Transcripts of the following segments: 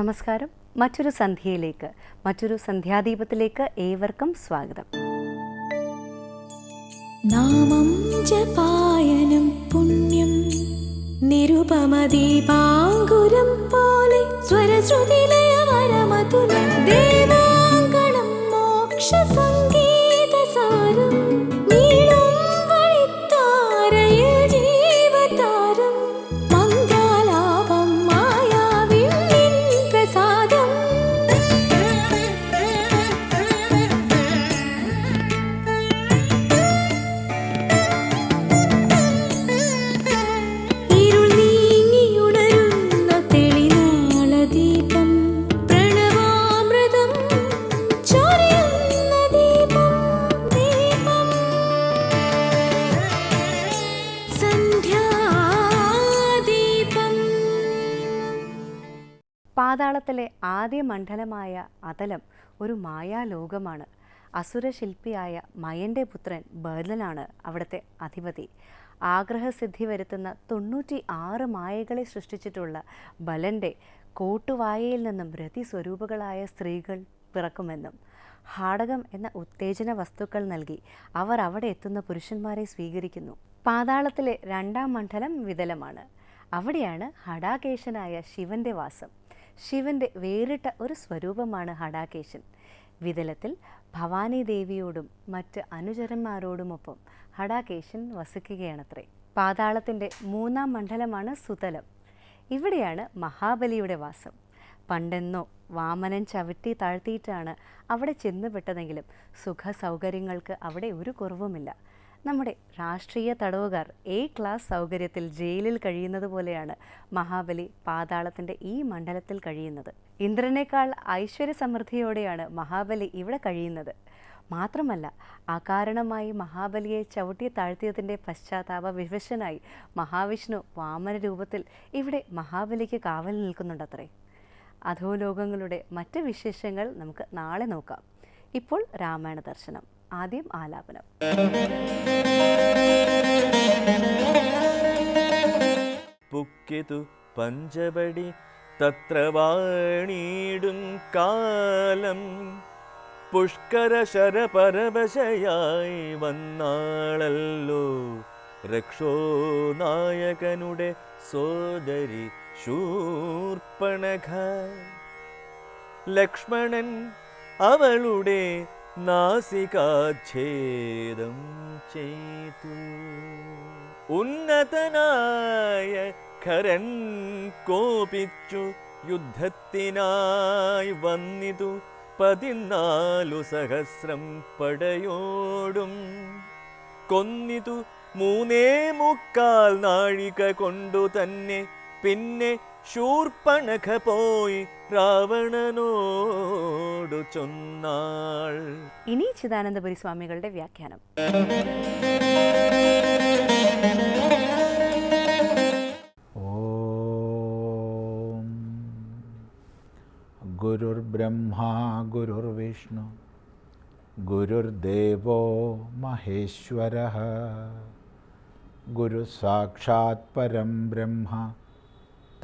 നമസ്കാരം. മറ്റൊരു സന്ധ്യയിലേക്ക്, മറ്റൊരു സന്ധ്യാദീപത്തിലേക്ക് ഏവർക്കും സ്വാഗതം. നാമം ജപായനം പുണ്യം നിരുപമദീപാങ്കുരം പോലെ സ്വരശ്രുതിലയമരമതുലം ദേവാങ്കണം മോക്ഷസംഗീതസാരം നീളും വഴിത്താരയിൽ ജീവതാരം മന്ത്രാലാപം മായാവിൻ പ്രസാദം. പാതാളത്തിലെ ആദ്യ മണ്ഡലമായ അതലം ഒരു മായാലോകമാണ്. അസുരശില്പിയായ മയൻ്റെ പുത്രൻ ബർലനാണ് അവിടുത്തെ അധിപതി. ആഗ്രഹസിദ്ധി വരുത്തുന്ന 96 മായകളെ സൃഷ്ടിച്ചിട്ടുള്ള ബലൻ്റെ കോട്ടുവായയിൽ നിന്നും രതിസ്വരൂപകളായ സ്ത്രീകൾ പിറക്കുമെന്നും ഹാടകം എന്ന ഉത്തേജന വസ്തുക്കൾ നൽകി അവർ അവിടെ എത്തുന്ന പുരുഷന്മാരെ സ്വീകരിക്കുന്നു. പാതാളത്തിലെ രണ്ടാം മണ്ഡലം വിതലമാണ്. അവിടെയാണ് ഹടാകേശനായ ശിവന്റെ വാസം. ശിവന്റെ വേറിട്ട ഒരു സ്വരൂപമാണ് ഹടാകേശൻ. വിതലത്തിൽ ഭവാനി ദേവിയോടും മറ്റ് അനുചരന്മാരോടുമൊപ്പം ഹടാകേശൻ വസിക്കുകയാണത്രേ. പാതാളത്തിൻ്റെ മൂന്നാം മണ്ഡലമാണ് സുതലം. ഇവിടെയാണ് മഹാബലിയുടെ വാസം. പണ്ടെന്നോ വാമനൻ ചവിട്ടി താഴ്ത്തിയിട്ടാണ് അവിടെ ചെന്നുപെട്ടതെങ്കിലും സുഖ സൗകര്യങ്ങൾക്ക് അവിടെ ഒരു കുറവുമില്ല. നമ്മുടെ രാഷ്ട്രീയ തടവുകാർ ക്ലാസ് സൗകര്യത്തിൽ ജയിലിൽ കഴിയുന്നത് പോലെയാണ് മഹാബലി പാതാളത്തിൻ്റെ ഈ മണ്ഡലത്തിൽ കഴിയുന്നത്. ഇന്ദ്രനേക്കാൾ ഐശ്വര്യ സമൃദ്ധിയോടെയാണ് മഹാബലി ഇവിടെ കഴിയുന്നത്. മാത്രമല്ല, അകാരണമായി മഹാബലിയെ ചവിട്ടി താഴ്ത്തിയതിൻ്റെ പശ്ചാത്താപ വിവശനായി മഹാവിഷ്ണു വാമന രൂപത്തിൽ ഇവിടെ മഹാബലിക്ക് കാവൽ നിൽക്കുന്നുണ്ടത്രേ. അധോലോകങ്ങളുടെ മറ്റ് വിശേഷങ്ങൾ നമുക്ക് നാളെ നോക്കാം. ഇപ്പോൾ രാമായണ ദർശനം. ആദ്യം ആലാപനം. പുക്കിതു പഞ്ചവടി തത്ര വാണീടും കാലം പുഷ്കര ശരപരവശയായി വന്നാളല്ലോ രക്ഷോ നായകനുടെ സോദരി ശൂർപ്പണഖ. ലക്ഷ്മണൻ അവളുടെ നാസികാച്ഛേദം ചെയ്തു. ഉന്നതനായ ഖരൻ കോപിച്ചു യുദ്ധത്തിനായി വന്നിതു 14,000 പടയോടും. കൊന്നിതു 3.25 നാഴിക കൊണ്ടു തന്നെ. പിന്നെ ശൂർപ്പണഖ പോയി രാവണനോടു ചൊന്നാൾ. ഇനി ചിദാനന്ദപുരി സ്വാമികളുടെ വ്യാഖ്യാനം. ഓം ഗുരുർബ്രഹ്മാ ഗുരുർവിഷ്ണു ഗുരുർദേവോ മഹേശ്വരഃ ഗുരു സാക്ഷാത് പരം ബ്രഹ്മ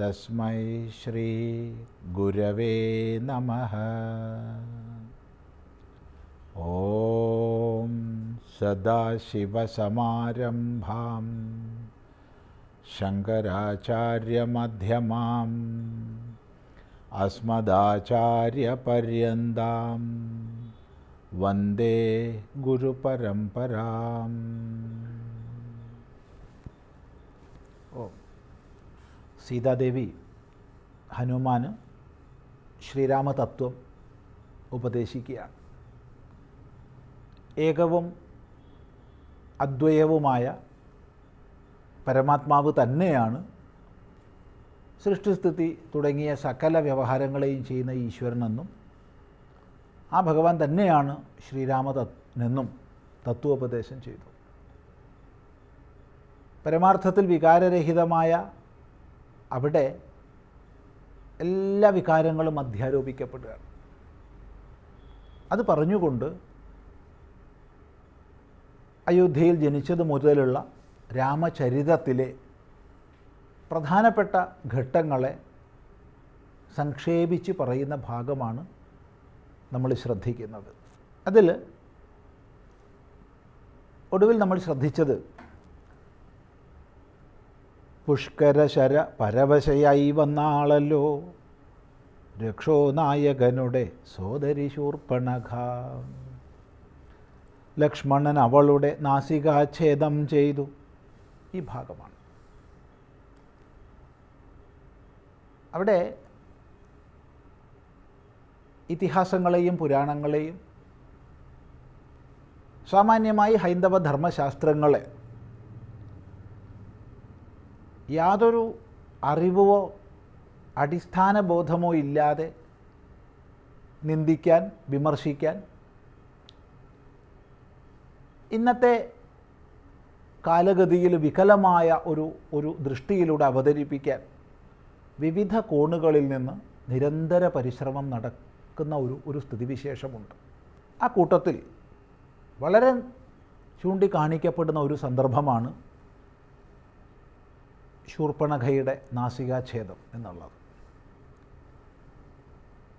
തസ്മൈ ശ്രീ ഗുരവേ നമഃ. ഓം സദാശിവസമാരംഭാം ശങ്കരാചാര്യമധ്യമാം അസ്മദാചാര്യപര്യന്താം വന്ദേ ഗുരുപരമ്പരാം. സീതാദേവി ഹനുമാന് ശ്രീരാമതത്വം ഉപദേശിക്കുകയാണ്. ഏകവും അദ്വയവുമായ പരമാത്മാവ് തന്നെയാണ് സൃഷ്ടിസ്ഥിതി തുടങ്ങിയ സകല വ്യവഹാരങ്ങളെയും ചെയ്യുന്ന ഈശ്വരനെന്നും ആ ഭഗവാൻ തന്നെയാണ് ശ്രീരാമനെന്നും തത്വോപദേശം ചെയ്തു. പരമാർത്ഥത്തിൽ വികാരരഹിതമായ അവിടെ എല്ലാ വികാരങ്ങളും അധ്യാരോപിക്കപ്പെടുകയാണ്. അത് പറഞ്ഞുകൊണ്ട് അയോധ്യയിൽ ജനിച്ചത് മുതലുള്ള രാമചരിതത്തിലെ പ്രധാനപ്പെട്ട ഘട്ടങ്ങളെ സംക്ഷേപിച്ച് പറയുന്ന ഭാഗമാണ് നമ്മൾ ശ്രദ്ധിക്കുന്നത്. അതിൽ ഒടുവിൽ നമ്മൾ ശ്രദ്ധിച്ചത് പുഷ്കരശര പരവശയായി വന്നാളല്ലോ രക്ഷോനായകനുടെ സോദരി ശൂർപ്പണഖ. ലക്ഷ്മണൻ അവളുടെ നാസികാച്ഛേദം ചെയ്തു. ഈ ഭാഗമാണ്. അവിടെ ഇതിഹാസങ്ങളെയും പുരാണങ്ങളെയും സാമാന്യമായി ഹൈന്ദവ ധർമ്മശാസ്ത്രങ്ങളെ യാതൊരു അറിവോ അടിസ്ഥാന ബോധമോ ഇല്ലാതെ നിന്ദിക്കാൻ, വിമർശിക്കാൻ, ഇന്നത്തെ കാലഗതിയിൽ വികലമായ ഒരു ദൃഷ്ടിയിലൂടെ അവതരിപ്പിക്കാൻ വിവിധ കോണുകളിൽ നിന്ന് നിരന്തര പരിശ്രമം നടക്കുന്ന ഒരു സ്ഥിതിവിശേഷമുണ്ട്. ആ കൂട്ടത്തിൽ വളരെ ചൂണ്ടിക്കാണിക്കപ്പെടുന്ന ഒരു സന്ദർഭമാണ് ശൂർപ്പണഖയുടെ നാസികാച്ഛേദം എന്നുള്ളത്.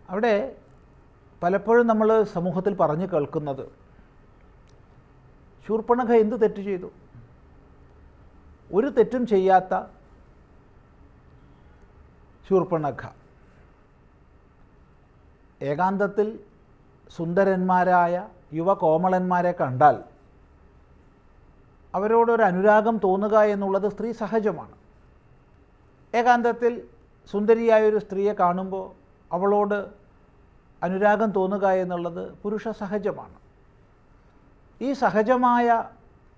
അവിടെ പലപ്പോഴും നമ്മൾ സമൂഹത്തിൽ പറഞ്ഞു കേൾക്കുന്നത് ശൂർപ്പണഖ എന്ത് തെറ്റ് ചെയ്തു? ഒരു തെറ്റും ചെയ്യാത്ത ശൂർപ്പണഖ ഏകാന്തത്തിൽ സുന്ദരന്മാരായ യുവകോമളന്മാരെ കണ്ടാൽ അവരോടൊരു അനുരാഗം തോന്നുക എന്നുള്ളത് സ്ത്രീ സഹജമാണ്. ഏകാന്തത്തിൽ സുന്ദരിയായൊരു സ്ത്രീയെ കാണുമ്പോൾ അവളോട് അനുരാഗം തോന്നുക എന്നുള്ളത് പുരുഷ സഹജമാണ്. ഈ സഹജമായ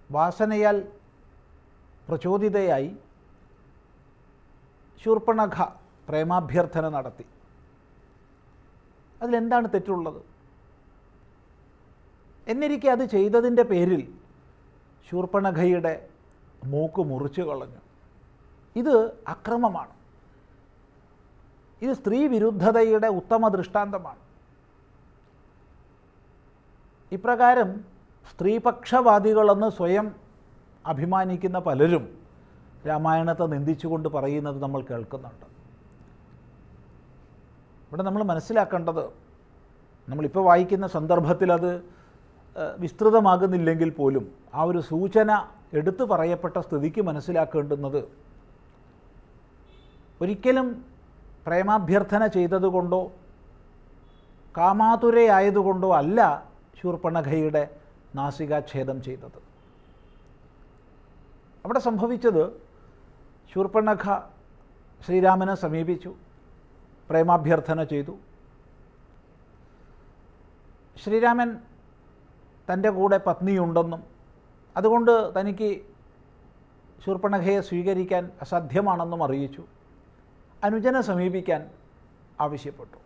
വാസനയാൽ പ്രചോദിതയായി ശൂർപ്പണഖ പ്രേമാഭ്യർത്ഥന നടത്തി. അതിലെന്താണ് തെറ്റുള്ളത്? എന്നിരിക്കെ അത് ചെയ്തതിൻ്റെ പേരിൽ ശൂർപ്പണഖയുടെ മൂക്ക് മുറിച്ചു കളഞ്ഞു. ഇത് അക്രമമാണ്. ഇത് സ്ത്രീ വിരുദ്ധതയുടെ ഉത്തമ ദൃഷ്ടാന്തമാണ്. ഇപ്രകാരം സ്ത്രീപക്ഷവാദികളെന്ന് സ്വയം അഭിമാനിക്കുന്ന പലരും രാമായണത്തെ നിന്ദിച്ചുകൊണ്ട് പറയുന്നത് നമ്മൾ കേൾക്കുന്നുണ്ട്. ഇവിടെ നമ്മൾ മനസ്സിലാക്കേണ്ടത്, നമ്മളിപ്പോൾ വായിക്കുന്ന സന്ദർഭത്തിൽ അത് വിസ്തൃതമാകുന്നില്ലെങ്കിൽ പോലും ആ ഒരു സൂചന എടുത്തു പറയപ്പെട്ട സ്ഥിതിക്ക് മനസ്സിലാക്കേണ്ടുന്നത്, ഒരിക്കലും പ്രേമാഭ്യർത്ഥന ചെയ്തതുകൊണ്ടോ കാമാതുരയായതുകൊണ്ടോ അല്ല ശൂർപ്പണഖയുടെ നാസികാച്ഛേദം ചെയ്തത്. അവിടെ സംഭവിച്ചത്, ശൂർപ്പണഖ ശ്രീരാമനെ സമീപിച്ചു, പ്രേമാഭ്യർത്ഥന ചെയ്തു. ശ്രീരാമൻ തൻ്റെ കൂടെ പത്നിയുണ്ടെന്നും അതുകൊണ്ട് തനിക്ക് ശൂർപ്പണഖയെ സ്വീകരിക്കാൻ അസാധ്യമാണെന്നും അറിയിച്ചു. അനുജനെ സമീപിക്കാൻ ആവശ്യപ്പെട്ടു.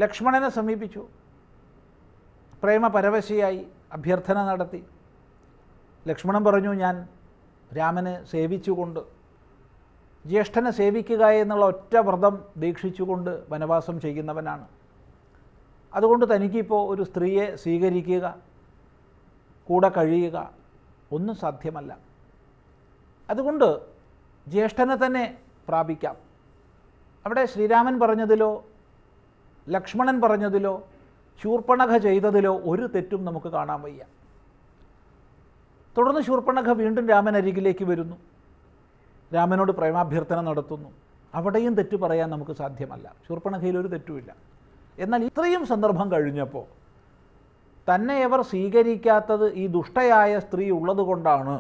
ലക്ഷ്മണനെ സമീപിച്ചു, പ്രേമപരവശയായി അഭ്യർത്ഥന നടത്തി. ലക്ഷ്മണൻ പറഞ്ഞു, ഞാൻ രാമനെ സേവിച്ചുകൊണ്ട്, ജ്യേഷ്ഠനെ സേവിക്കുക എന്നുള്ള ഒറ്റ വ്രതം ദീക്ഷിച്ചുകൊണ്ട് വനവാസം ചെയ്യുന്നവനാണ്. അതുകൊണ്ട് തനിക്കിപ്പോൾ ഒരു സ്ത്രീയെ സ്വീകരിക്കുക, കൂടെ കഴിയുക ഒന്നും സാധ്യമല്ല. അതുകൊണ്ട് ജ്യേഷ്ഠനെ തന്നെ പ്രാപിക്കാം. അവിടെ ശ്രീരാമൻ പറഞ്ഞതിലോ ലക്ഷ്മണൻ പറഞ്ഞതിലോ ശൂർപ്പണഖ ചെയ്തതിലോ ഒരു തെറ്റും നമുക്ക് കാണാൻ വയ്യ. തുടർന്ന് ശൂർപ്പണഖ വീണ്ടും രാമൻ അരികിലേക്ക് വരുന്നു, രാമനോട് പ്രേമാഭ്യർത്ഥന നടത്തുന്നു. അവിടെയും തെറ്റ് പറയാൻ നമുക്ക് സാധ്യമല്ല. ശൂർപ്പണഖയിൽ ഒരു തെറ്റുമില്ല. എന്നാൽ ഇത്രയും സന്ദർഭം കഴിഞ്ഞപ്പോൾ തന്നെ അവർ സ്വീകരിക്കാത്തത് ഈ ദുഷ്ടയായ സ്ത്രീ ഉള്ളതുകൊണ്ടാണ്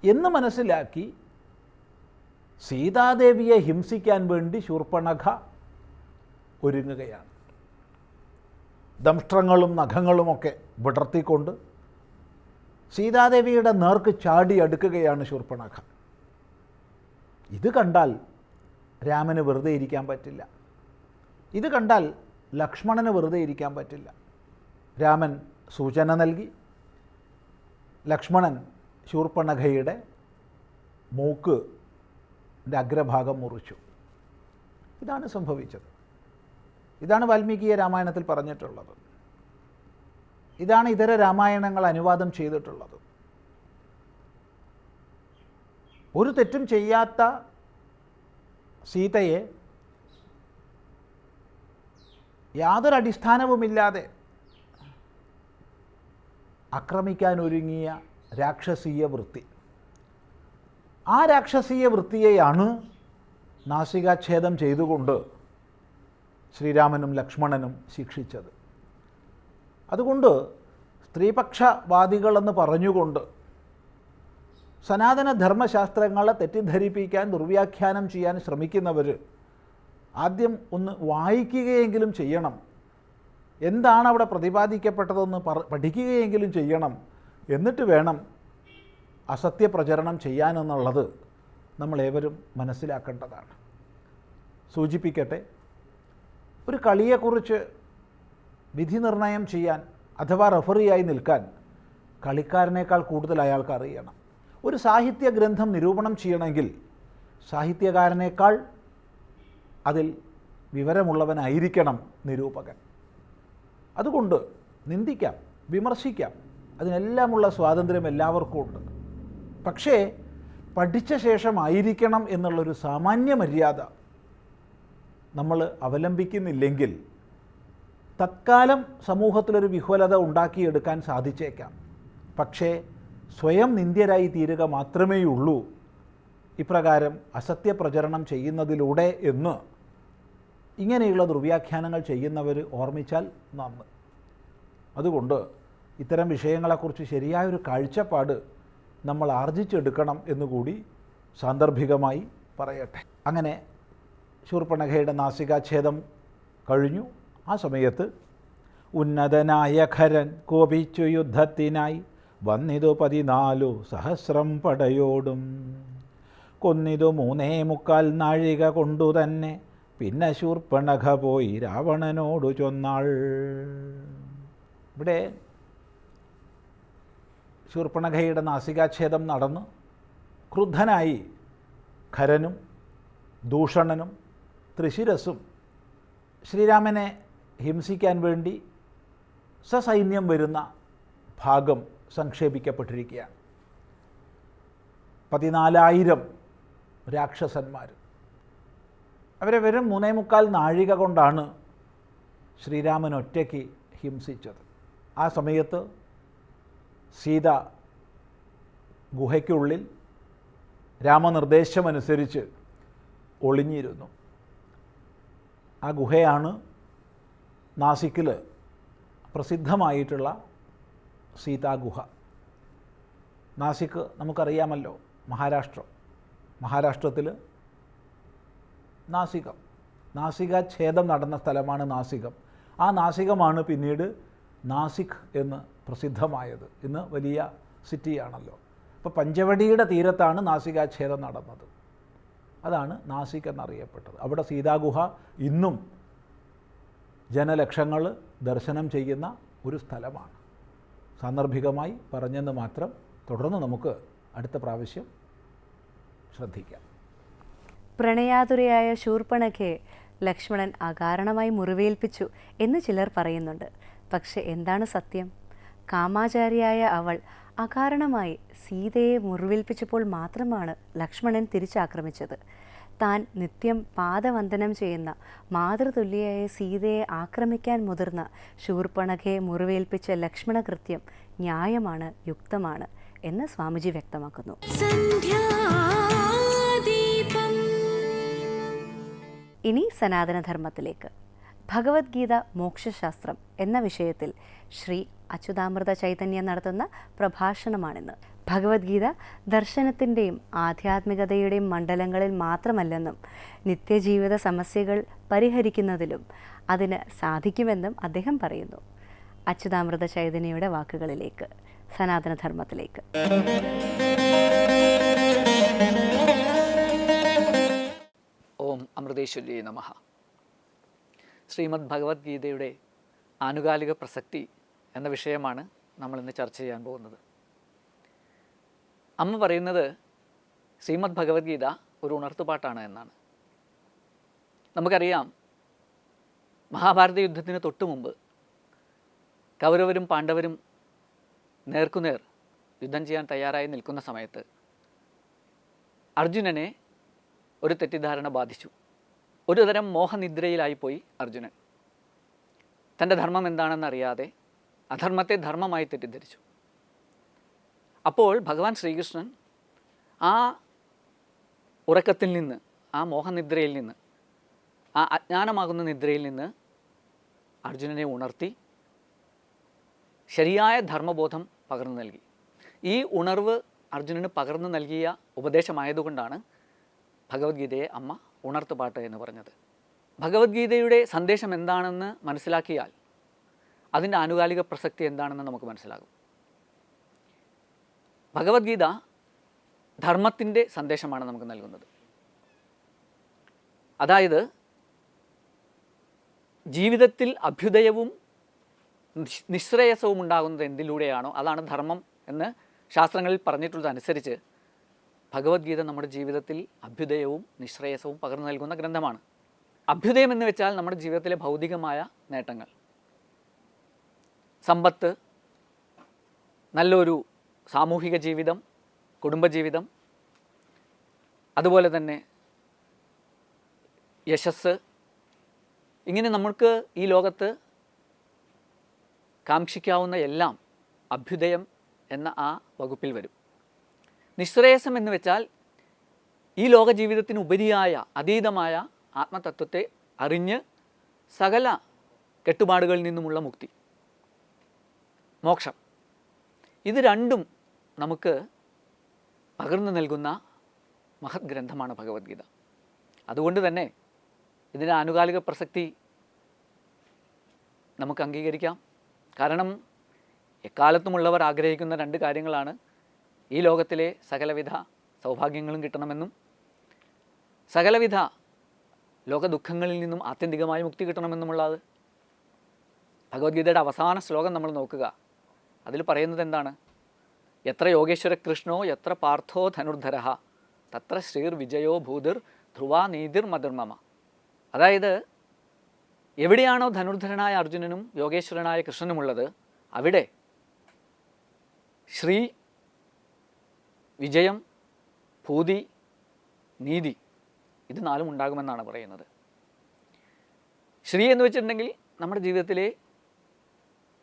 എന്ന് മനസ്സിലാക്കി സീതാദേവിയെ ഹിംസിക്കാൻ വേണ്ടി ശൂർപ്പണഖ ഒരുങ്ങുകയാണ്. ദംഷ്ട്രങ്ങളും നഖങ്ങളുമൊക്കെ വിടർത്തിക്കൊണ്ട് സീതാദേവിയുടെ നേർക്ക് ചാടി അടുക്കുകയാണ് ശൂർപ്പണഖ. ഇത് കണ്ടാൽ രാമന് വെറുതെ ഇരിക്കാൻ പറ്റില്ല. ഇത് കണ്ടാൽ ലക്ഷ്മണന് വെറുതെ ഇരിക്കാൻ പറ്റില്ല. രാമൻ സൂചന നൽകി. ലക്ഷ്മണൻ ശൂർപ്പണഖയുടെ മൂക്കിൻ്റെ അഗ്രഭാഗം മുറിച്ചു. ഇതാണ് സംഭവിച്ചത്. ഇതാണ് വാൽമീകീയ രാമായണത്തിൽ പറഞ്ഞിട്ടുള്ളത്. ഇതാണ് ഇതര രാമായണങ്ങൾ അനുവാദം ചെയ്തിട്ടുള്ളത്. ഒരു തെറ്റും ചെയ്യാത്ത സീതയെ യാതൊരടിസ്ഥാനവുമില്ലാതെ ആക്രമിക്കാനൊരുങ്ങിയ രാക്ഷസീയ വൃത്തി, ആ രാക്ഷസീയ വൃത്തിയെയാണ് നാസികാച്ഛേദം ചെയ്തുകൊണ്ട് ശ്രീരാമനും ലക്ഷ്മണനും ശിക്ഷിച്ചത്. അതുകൊണ്ട് സ്ത്രീപക്ഷവാദികളെന്ന് പറഞ്ഞുകൊണ്ട് സനാതന ധർമ്മശാസ്ത്രങ്ങളെ തെറ്റിദ്ധരിപ്പിക്കാൻ, ദുർവ്യാഖ്യാനം ചെയ്യാൻ ശ്രമിക്കുന്നവർ ആദ്യം ഒന്ന് വായിക്കുകയെങ്കിലും ചെയ്യണം, എന്താണ് അവിടെ പ്രതിപാദിക്കപ്പെട്ടതെന്ന് പഠിക്കുകയെങ്കിലും ചെയ്യണം, എന്നിട്ട് വേണം അസത്യപ്രചരണം ചെയ്യാനെന്നുള്ളത് നമ്മളേവരും മനസ്സിലാക്കേണ്ടതാണ്. സൂചിപ്പിക്കട്ടെ, ഒരു കളിയെക്കുറിച്ച് വിധി നിർണയം ചെയ്യാൻ അഥവാ റഫറിയായി നിൽക്കാൻ കളിക്കാരനേക്കാൾ കൂടുതൽ അയാൾക്ക് അറിയണം. ഒരു സാഹിത്യ ഗ്രന്ഥം നിരൂപണം ചെയ്യണമെങ്കിൽ സാഹിത്യകാരനേക്കാൾ അതിൽ വിവരമുള്ളവനായിരിക്കണം നിരൂപകൻ. അതുകൊണ്ട് നിന്ദിക്കാം, വിമർശിക്കാം, അതിനെല്ലാമുള്ള സ്വാതന്ത്ര്യം എല്ലാവർക്കും ഉണ്ട്. പക്ഷേ പഠിച്ച ശേഷമായിരിക്കണം എന്നുള്ളൊരു സാമാന്യ മര്യാദ നമ്മൾ അവലംബിക്കുന്നില്ലെങ്കിൽ തത്കാലം സമൂഹത്തിലൊരു വിഹ്വലത ഉണ്ടാക്കിയെടുക്കാൻ സാധിച്ചേക്കാം. പക്ഷേ സ്വയം നിന്ദ്യരായി തീരുക മാത്രമേയുള്ളൂ ഇപ്രകാരം അസത്യപ്രചരണം ചെയ്യുന്നതിലൂടെ എന്ന് ഇങ്ങനെയുള്ള ദുർവ്യാഖ്യാനങ്ങൾ ചെയ്യുന്നവർ ഓർമ്മിച്ചാൽ നന്ന്. അതുകൊണ്ട് ഇത്തരം വിഷയങ്ങളെക്കുറിച്ച് ശരിയായൊരു കാഴ്ചപ്പാട് നമ്മൾ ആർജിച്ചെടുക്കണം എന്നുകൂടി സാന്ദർഭികമായി പറയട്ടെ. അങ്ങനെ ശൂർപ്പണഖയുടെ നാസികാച്ഛേദം കഴിഞ്ഞു. ആ സമയത്ത് ഉന്നതനായ ഖരൻ കോപിച്ചു യുദ്ധത്തിനായി വന്നിതു 14 സഹസ്രം പടയോടും, കൊന്നിതു 3.25 നാഴിക കൊണ്ടു തന്നെ, പിന്നെ ശൂർപ്പണഖ പോയി രാവണനോടു ചൊന്നാൾ. ഇവിടെ ശൂർപ്പണഖയുടെ നാസികാച്ഛേദം നടന്ന് ക്രുദ്ധനായി ഖരനും ദൂഷണനും ത്രിശിരസും ശ്രീരാമനെ ഹിംസിക്കാൻ വേണ്ടി സസൈന്യം വരുന്ന ഭാഗം സംക്ഷേപിക്കപ്പെട്ടിരിക്കുകയാണ്. 14,000 രാക്ഷസന്മാർ. അവരെ വെറും 3.25 നാഴിക കൊണ്ടാണ് ശ്രീരാമൻ ഒറ്റയ്ക്ക് ഹിംസിച്ചത്. ആ സമയത്ത് സീത ഗുഹയ്ക്കുള്ളിൽ രാമനിർദ്ദേശമനുസരിച്ച് ഒളിഞ്ഞിരുന്നു. ആ ഗുഹയാണ് നാസിക്കിൽ പ്രസിദ്ധമായിട്ടുള്ള സീതാഗുഹ. നാസിക് നമുക്കറിയാമല്ലോ, മഹാരാഷ്ട്രത്തിൽ നാസികം, നാസികാച്ഛേദം നടന്ന സ്ഥലമാണ് നാസികം. ആ നാസികമാണ് പിന്നീട് നാസിക് എന്ന് പ്രസിദ്ധമായത്. ഇന്ന് വലിയ സിറ്റിയാണല്ലോ. അപ്പോൾ പഞ്ചവടിയുടെ തീരത്താണ് നാസികാച്ഛേദം നടന്നത്. അതാണ് നാസിക് എന്നറിയപ്പെട്ടത്. അവിടെ സീതാഗുഹ ഇന്നും ജനലക്ഷങ്ങൾ ദർശനം ചെയ്യുന്ന ഒരു സ്ഥലമാണ്. സാന്ദർഭികമായി പറഞ്ഞെന്ന് മാത്രം. തുടർന്ന് നമുക്ക് അടുത്ത പ്രാവശ്യം ശ്രദ്ധിക്കാം. പ്രണയാതുരയായ ശൂർപ്പണഖയെ ലക്ഷ്മണൻ അകാരണമായി മുറിവേൽപ്പിച്ചു എന്ന് ചിലർ പറയുന്നുണ്ട്. പക്ഷെ എന്താണ് സത്യം? കാമാചാരിയായ അവൾ അകാരണമായി സീതയെ മുറിവേൽപ്പിച്ചപ്പോൾ മാത്രമാണ് ലക്ഷ്മണൻ തിരിച്ചാക്രമിച്ചത്. താൻ നിത്യം പാദവന്ദനം ചെയ്യുന്ന മാതൃതുല്യയായ സീതയെ ആക്രമിക്കാൻ മുതിർന്ന ശൂർപ്പണഖയെ മുറിവേൽപ്പിച്ച ലക്ഷ്മണകൃത്യം ന്യായമാണ്, യുക്തമാണ് എന്ന് സ്വാമിജി വ്യക്തമാക്കുന്നു. ഇനി സനാതനധർമ്മത്തിലേക്ക്. ഭഗവത്ഗീത മോക്ഷശാസ്ത്രം എന്ന വിഷയത്തിൽ ശ്രീ അച്യുതാമൃത ചൈതന്യം നടത്തുന്ന പ്രഭാഷണമാണിന്ന്. ഭഗവത്ഗീത ദർശനത്തിൻ്റെയും ആധ്യാത്മികതയുടെയും മണ്ഡലങ്ങളിൽ മാത്രമല്ലെന്നും നിത്യജീവിത സമസ്യകൾ പരിഹരിക്കുന്നതിലും അതിന് സാധിക്കുമെന്നും അദ്ദേഹം പറയുന്നു. അച്യുതാമൃത ചൈതന്യയുടെ വാക്കുകളിലേക്ക്, സനാതനധർമ്മത്തിലേക്ക്. ഓം അമൃതേശ്വര്യ നമഃ. ശ്രീമദ് ഭഗവത്ഗീതയുടെ ആനുകാലിക പ്രസക്തി എന്ന വിഷയമാണ് നമ്മളിന്ന് ചർച്ച ചെയ്യാൻ പോകുന്നത്. അമ്മ പറയുന്നത് ശ്രീമദ് ഭഗവത്ഗീത ഒരു ഉണർത്തുപാട്ടാണ് എന്നാണ്. നമുക്കറിയാം, മഹാഭാരത യുദ്ധത്തിന് തൊട്ടു മുമ്പ് കൗരവരും പാണ്ഡവരും നേർക്കുനേർ യുദ്ധം ചെയ്യാൻ തയ്യാറായി നിൽക്കുന്ന സമയത്ത് അർജുനനെ ഒരു തെറ്റിദ്ധാരണ ബാധിച്ചു. ഒരു തരം മോഹനിദ്രയിലായിപ്പോയി അർജുനൻ. തൻ്റെ ധർമ്മം എന്താണെന്നറിയാതെ അധർമ്മത്തെ ധർമ്മമായി തെറ്റിദ്ധരിച്ചു. അപ്പോൾ ഭഗവാൻ ശ്രീകൃഷ്ണൻ ആ ഉറക്കത്തിൽ നിന്ന്, ആ മോഹനിദ്രയിൽ നിന്ന്, ആ അജ്ഞാനമാകുന്ന നിദ്രയിൽ നിന്ന് അർജുനനെ ഉണർത്തി ശരിയായ ധർമ്മബോധം പകർന്നു നൽകി. ഈ ഉണർവ് അർജുനന് പകർന്നു നൽകിയ ഉപദേശമായതുകൊണ്ടാണ് ഭഗവത്ഗീതയെ അമ്മ ഉണർത്തുപാട്ട് എന്ന് പറഞ്ഞത്. ഭഗവത്ഗീതയുടെ സന്ദേശം എന്താണെന്ന് മനസ്സിലാക്കിയാൽ അതിൻ്റെ ആനുകാലിക പ്രസക്തി എന്താണെന്ന് നമുക്ക് മനസ്സിലാകും. ഭഗവത്ഗീത ധർമ്മത്തിൻ്റെ സന്ദേശമാണ് നമുക്ക് നൽകുന്നത്. അതായത് ജീവിതത്തിൽ അഭ്യുദയവും നിശ്രേയസവും ഉണ്ടാകുന്നത് എന്തിലൂടെയാണോ അതാണ് ധർമ്മം എന്ന് ശാസ്ത്രങ്ങളിൽ പറഞ്ഞിട്ടുള്ളതനുസരിച്ച് ഭഗവത്ഗീത നമ്മുടെ ജീവിതത്തിൽ അഭ്യുദയവും നിശ്രേയസവും പകർന്നു നൽകുന്ന ഗ്രന്ഥമാണ്. അഭ്യുദയം എന്ന് വെച്ചാൽ നമ്മുടെ ജീവിതത്തിലെ ഭൗതികമായ നേട്ടങ്ങൾ, സമ്പത്ത്, നല്ലൊരു സാമൂഹിക ജീവിതം, കുടുംബജീവിതം, അതുപോലെ തന്നെ യശസ്സ്, ഇങ്ങനെ നമുക്ക് ഈ ലോകത്ത് കാക്ഷിക്കാവുന്ന എല്ലാം അഭ്യുദയം എന്ന ആ വകുപ്പിൽ വരും. നിശ്രേയസം എന്ന് വെച്ചാൽ ഈ ലോക ജീവിതത്തിന് ഉപരിയായ അതീതമായ ആത്മതത്വത്തെ അറിഞ്ഞ് സകല കെട്ടുപാടുകളിൽ നിന്നുമുള്ള മുക്തി, മോക്ഷം. ഇത് രണ്ടും നമുക്ക് പകർന്നു നൽകുന്ന മഹത് ഗ്രന്ഥമാണ് ഭഗവത്ഗീത. അതുകൊണ്ട് തന്നെ ഇതിൻ്റെ ആനുകാലിക പ്രസക്തി നമുക്ക് അംഗീകരിക്കാം. കാരണം എക്കാലത്തുമുള്ളവർ ആഗ്രഹിക്കുന്ന രണ്ട് കാര്യങ്ങളാണ്: ഈ ലോകത്തിലെ സകലവിധ സൗഭാഗ്യങ്ങളും കിട്ടണമെന്നും സകലവിധ ലോകദുഃഖങ്ങളിൽ നിന്നും ആത്യന്തികമായി മുക്തി കിട്ടണമെന്നുമുള്ളത്. ഭഗവത്ഗീതയുടെ അവസാന ശ്ലോകം നമ്മൾ നോക്കുക. അതിൽ പറയുന്നത് എന്താണ്? എത്ര യോഗേശ്വര കൃഷ്ണോ യത്ര പാർത്ഥോ ധനുർധര തത്ര ശ്രീർ വിജയോ ഭൂതിർ ധ്രുവാ നീതിർ മധുർമമ. അതായത് എവിടെയാണോ ധനുർധരനായ അർജുനനും യോഗേശ്വരനായ കൃഷ്ണനുമുള്ളത് അവിടെ ശ്രീ, വിജയം, ഭൂതി, നീതി ഇത് നാലും ഉണ്ടാകുമെന്നാണ് പറയുന്നത്. ശ്രീ എന്ന് വെച്ചിട്ടുണ്ടെങ്കിൽ നമ്മുടെ ജീവിതത്തിലെ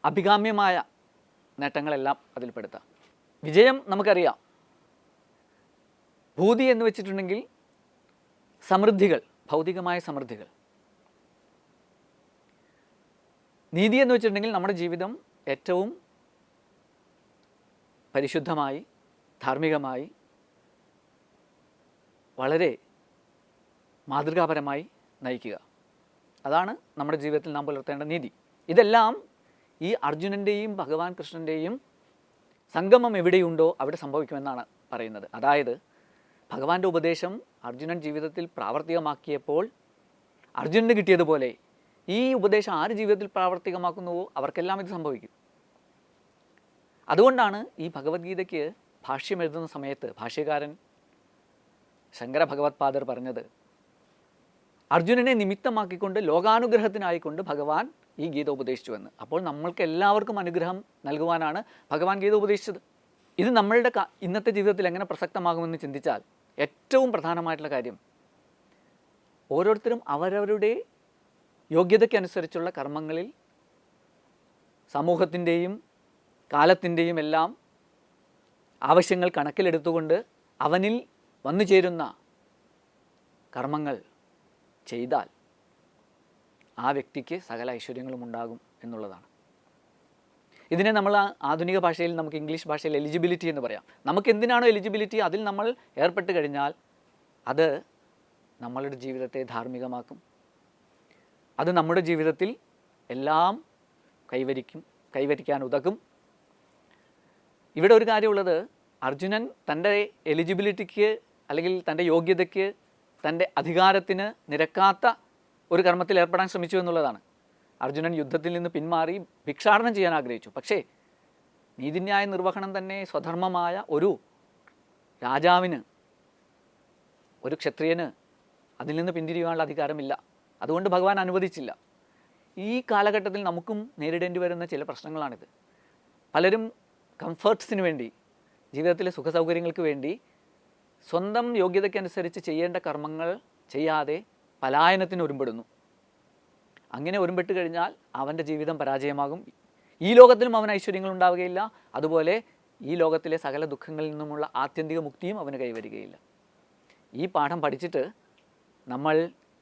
അഭികാമ്യമായ നേട്ടങ്ങളെല്ലാം അതിൽപ്പെടുത്താം. വിജയം നമുക്കറിയാം. ഭൂതി എന്ന് വെച്ചിട്ടുണ്ടെങ്കിൽ സമൃദ്ധികൾ, ഭൗതികമായ സമൃദ്ധികൾ. നീതി എന്ന് വെച്ചിട്ടുണ്ടെങ്കിൽ നമ്മുടെ ജീവിതം ഏറ്റവും പരിശുദ്ധമായി, ധാർമ്മികമായി, വളരെ മാതൃകാപരമായി നയിക്കുക. അതാണ് നമ്മുടെ ജീവിതത്തിൽ നാം പുലർത്തേണ്ട നീതി. ഇതെല്ലാം ഈ അർജുനൻ്റെയും ഭഗവാൻ കൃഷ്ണൻ്റെയും സംഗമം എവിടെയുണ്ടോ അവിടെ സംഭവിക്കുമെന്നാണ് പറയുന്നത്. അതായത് ഭഗവാന്റെ ഉപദേശം അർജുനൻ ജീവിതത്തിൽ പ്രാവർത്തികമാക്കിയപ്പോൾ അർജുനന് കിട്ടിയതുപോലെ ഈ ഉപദേശം ആര് ജീവിതത്തിൽ പ്രാവർത്തികമാക്കുന്നുവോ അവർക്കെല്ലാം ഇത് സംഭവിക്കും. അതുകൊണ്ടാണ് ഈ ഭഗവത്ഗീതയ്ക്ക് ഭാഷ്യം എഴുതുന്ന സമയത്ത് ഭാഷ്യകാരൻ ശങ്കര ഭഗവത്പാദർ പറഞ്ഞത്, അർജുനനെ നിമിത്തമാക്കിക്കൊണ്ട് ലോകാനുഗ്രഹത്തിനായിക്കൊണ്ട് ഭഗവാൻ ഈ ഗീത ഉപദേശിച്ചുവെന്ന്. അപ്പോൾ നമ്മൾക്ക് എല്ലാവർക്കും അനുഗ്രഹം നൽകുവാനാണ് ഭഗവാൻ ഗീത ഉപദേശിച്ചത്. ഇത് നമ്മളുടെ ഇന്നത്തെ ജീവിതത്തിൽ എങ്ങനെ പ്രസക്തമാകുമെന്ന് ചിന്തിച്ചാൽ ഏറ്റവും പ്രധാനമായിട്ടുള്ള കാര്യം, ഓരോരുത്തരും അവരവരുടെ യോഗ്യതയ്ക്കനുസരിച്ചുള്ള കർമ്മങ്ങളിൽ സമൂഹത്തിൻ്റെയും കാലത്തിൻ്റെയും എല്ലാം ആവശ്യങ്ങൾ കണക്കിലെടുത്തുകൊണ്ട് അവനിൽ വന്നു ചേരുന്ന കർമ്മങ്ങൾ ചെയ്താൽ ആ വ്യക്തിക്ക് സകല ഐശ്വര്യങ്ങളും ഉണ്ടാകും എന്നുള്ളതാണ്. ഇതിനെ നമ്മൾ ആധുനിക ഭാഷയിൽ, നമുക്ക് ഇംഗ്ലീഷ് ഭാഷയിൽ എലിജിബിലിറ്റി എന്ന് പറയാം. നമുക്ക് എന്തിനാണോ എലിജിബിലിറ്റി അതിൽ നമ്മൾ ഏർപ്പെട്ട് കഴിഞ്ഞാൽ അത് നമ്മളുടെ ജീവിതത്തെ ധാർമ്മികമാക്കും. അത് നമ്മുടെ ജീവിതത്തിൽ എല്ലാം കൈവരിക്കാൻ ഉതകും. ഇവിടെ ഒരു കാര്യമുള്ളത്, അർജുനൻ തൻ്റെ എലിജിബിലിറ്റിക്ക് അല്ലെങ്കിൽ തൻ്റെ യോഗ്യതയ്ക്ക്, തൻ്റെ അധികാരത്തിന് നിരക്കാത്ത ഒരു കർമ്മത്തിൽ ഏർപ്പെടാൻ ശ്രമിച്ചു എന്നുള്ളതാണ്. അർജുനൻ യുദ്ധത്തിൽ നിന്ന് പിന്മാറി ഭിക്ഷാടനം ചെയ്യാൻ ആഗ്രഹിച്ചു. പക്ഷേ നീതിന്യായ നിർവഹണം തന്നെ സ്വധർമ്മമായ ഒരു രാജാവിന്, ഒരു ക്ഷത്രിയന് അതിൽ നിന്ന് പിന്തിരിയാനുള്ള അധികാരമില്ല. അതുകൊണ്ട് ഭഗവാൻ അനുവദിച്ചില്ല. ഈ കാലഘട്ടത്തിൽ നമുക്കും നേരിടേണ്ടി വരുന്ന ചില പ്രശ്നങ്ങളാണിത്. പലരും കംഫർട്ട്സിന് വേണ്ടി, ജീവിതത്തിലെ സുഖസൗകര്യങ്ങൾക്ക് വേണ്ടി സ്വന്തം യോഗ്യതയ്ക്കനുസരിച്ച് ചെയ്യേണ്ട കർമ്മങ്ങൾ ചെയ്യാതെ പലായനത്തിന് ഒരുമ്പെടുന്നു. അങ്ങനെ ഒരുമ്പെട്ട് കഴിഞ്ഞാൽ അവൻ്റെ ജീവിതം പരാജയമാകും. ഈ ലോകത്തിലും അവന് ഐശ്വര്യങ്ങൾ ഉണ്ടാവുകയില്ല. അതുപോലെ ഈ ലോകത്തിലെ സകല ദുഃഖങ്ങളിൽ നിന്നുമുള്ള ആത്യന്തിക മുക്തിയും അവന് കൈവരികയില്ല. ഈ പാഠം പഠിച്ചിട്ട് നമ്മൾ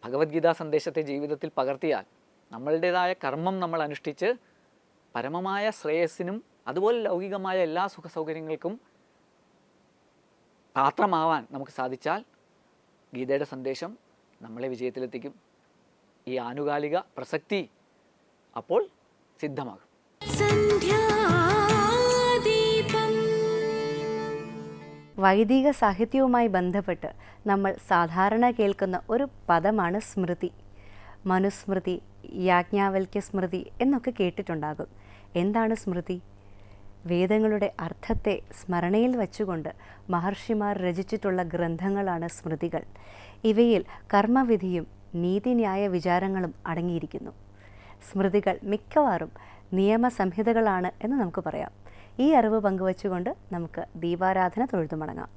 ഭഗവത്ഗീതാ സന്ദേശത്തെ ജീവിതത്തിൽ പകർത്തിയാൽ നമ്മളുടേതായ കർമ്മം നമ്മൾ അനുഷ്ഠിച്ച് പരമമായ ശ്രേയസ്സിനും അതുപോലെ ലൗകികമായ എല്ലാ സുഖ സൗകര്യങ്ങൾക്കും പാത്രമാവാൻ നമുക്ക് സാധിച്ചാൽ ഗീതയുടെ സന്ദേശം നമ്മളെ വിജയത്തിലെത്തിക്കും. ഈ ആനുകാലിക പ്രസക്തി അപ്പോൾ സിദ്ധമാകും. സന്ധ്യാദീപം വൈദിക സാഹിത്യവുമായി ബന്ധപ്പെട്ട് നമ്മൾ സാധാരണ കേൾക്കുന്ന ഒരു പദമാണ് സ്മൃതി. മനുസ്മൃതി, യാജ്ഞാവൽക്യ സ്മൃതി എന്നൊക്കെ കേട്ടിട്ടുണ്ടാകും. എന്താണ് സ്മൃതി? വേദങ്ങളുടെ അർത്ഥത്തെ സ്മരണയിൽ വച്ചുകൊണ്ട് മഹർഷിമാർ രചിച്ചിട്ടുള്ള ഗ്രന്ഥങ്ങളാണ് സ്മൃതികൾ. ഇവയിൽ കർമ്മവിധിയും നീതിന്യായ വിചാരങ്ങളും അടങ്ങിയിരിക്കുന്നു. സ്മൃതികൾ മിക്കവാറും നിയമസംഹിതകളാണ് എന്ന് നമുക്ക് പറയാം. ഈ അറിവ് പങ്കുവച്ചുകൊണ്ട് നമുക്ക് ദീപാരാധന തൊഴുതു മടങ്ങാം.